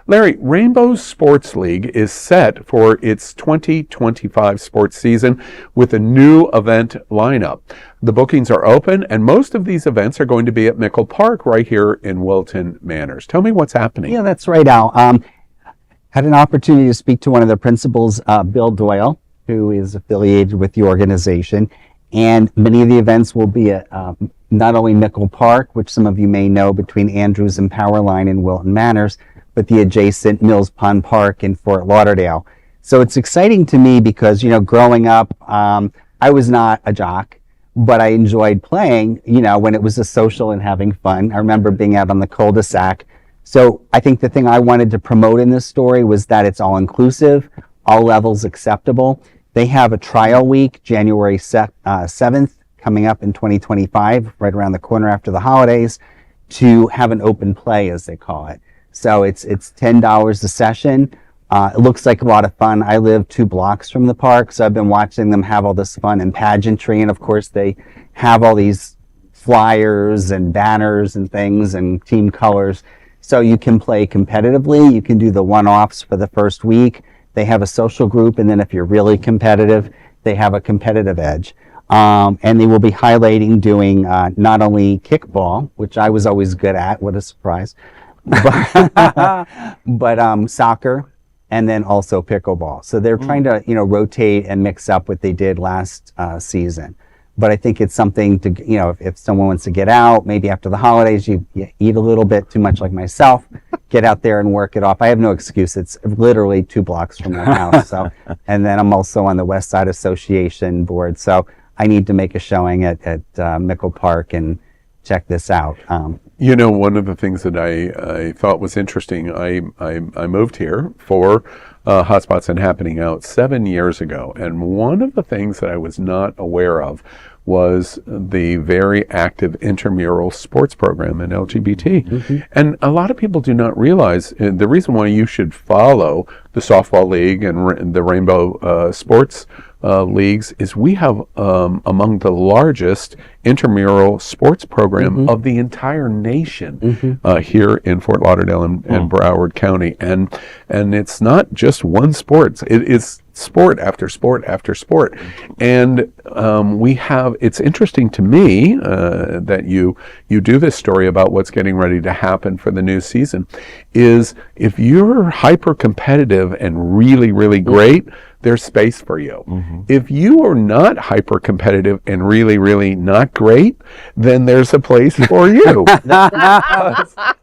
Larry, Rainbow Sports League is set for its 2025 sports season with a new event lineup. The bookings are open, and most of these events are going to be at Mickle Park right here in Wilton Manors. Tell me what's happening. Yeah, that's right, Al. Had an opportunity to speak to one of the principals, Bill Doyle, who is affiliated with the organization. And many of the events will be at not only Mickle Park, which some of you may know between Andrews and Powerline in Wilton Manors, but the adjacent Mills Pond Park in Fort Lauderdale. So it's exciting to me because, growing up, I was not a jock, but I enjoyed playing, when it was a social and having fun. I remember being out on the cul-de-sac. So I think the thing I wanted to promote in this story was that it's all inclusive, all levels acceptable. They have a trial week, January 7th, coming up in 2025, right around the corner after the holidays, to have an open play, as they call it. So it's $10 a session. It looks like a lot of fun. I live 2 blocks from the park, so I've been watching them have all this fun and pageantry. And of course, they have all these flyers and banners and things and team colors. So you can play competitively. You can do the one-offs for the first week. They have a social group, and then if you're really competitive, they have a competitive edge. And they will be highlighting doing not only kickball, which I was always good at, what a surprise, but soccer, and then also pickleball. So they're trying to, rotate and mix up what they did last season. But I think it's something to, if someone wants to get out, maybe after the holidays, you eat a little bit too much like myself, get out there and work it off. I have no excuse. It's literally 2 blocks from my house. So, and then I'm also on the West Side Association board. So I need to make a showing at Mickle Park and check this out. One of the things that I thought was interesting, I moved here for Hotspots and Happening Out 7 years ago. And one of the things that I was not aware of was the very active intramural sports program in LGBT. Mm-hmm. And a lot of people do not realize the reason why you should follow the Softball League and the Rainbow Sports leagues is we have among the largest intramural sports program of the entire nation here in Fort Lauderdale and Broward County. And it's not just one sport. It is sport after sport after sport. And it's interesting to me that you do this story about what's getting ready to happen for the new season, is if you're hyper competitive and really, really great, there's space for you. Mm-hmm. If you are not hyper competitive and really, really not great, then there's a place for you.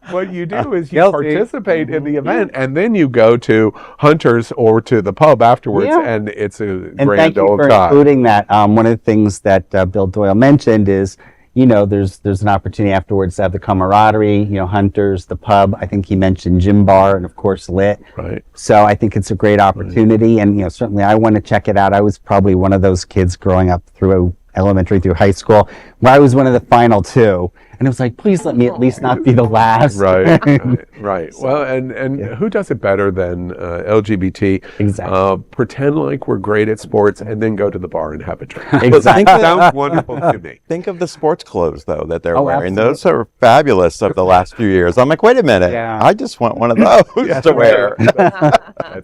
What you do is you participate in the event, and then you go to Hunter's or to the pub afterwards, and it's a grand old time. Thank you for including that. One of the things that Bill Doyle mentioned is, there's an opportunity afterwards to have the camaraderie, Hunter's, the pub. I think he mentioned Gym Bar and, of course, Lit. Right. So I think it's a great opportunity. Right. And, certainly I want to check it out. I was probably one of those kids growing up through elementary through high school where I was one of the final 2. And it was like, please let me at least not be the last. Right. So, well, and who does it better than LGBT? Exactly. Pretend like we're great at sports and then go to the bar and have a drink. Exactly. Sounds wonderful to me. Think of the sports clothes, though, that they're wearing. Absolutely. Those are fabulous of the last few years. I'm like, wait a minute. I just want one of those to wear. That's